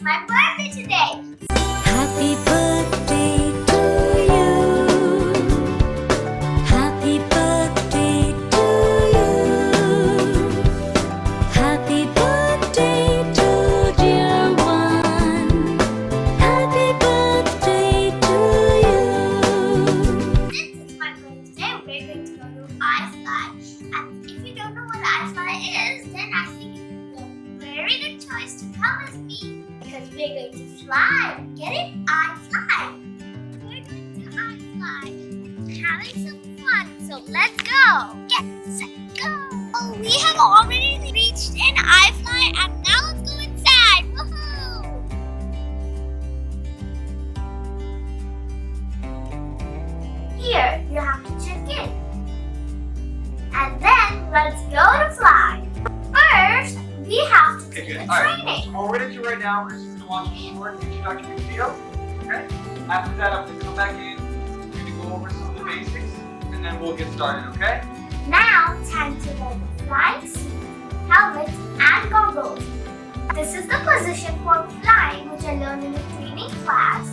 my birthday today. Happy birthday to you. Happy birthday to you. Happy birthday to dear one. Happy birthday to you. Since it's my birthday, we're going to go to iFLY. And if you don't know what iFLY is, then I think it's a very good choice to come with me. Because we're going to fly. Get it? iFLY. We're going to iFLY. Having some fun. So let's go. Get set, go. Oh, we have already reached in iFLY and now let's go inside. Woohoo! Here, you have to check in. And then, let's go to fly. First, we have to take the training. All we're going to do right now is just going to watch a short introductory video. Okay? After that, I'm going to come back in. We're going to go over some of the basics, and then we'll get started, okay? Now, time to wear the flying suit, helmet, and goggles. This is the position for flying, which I learned in the training class.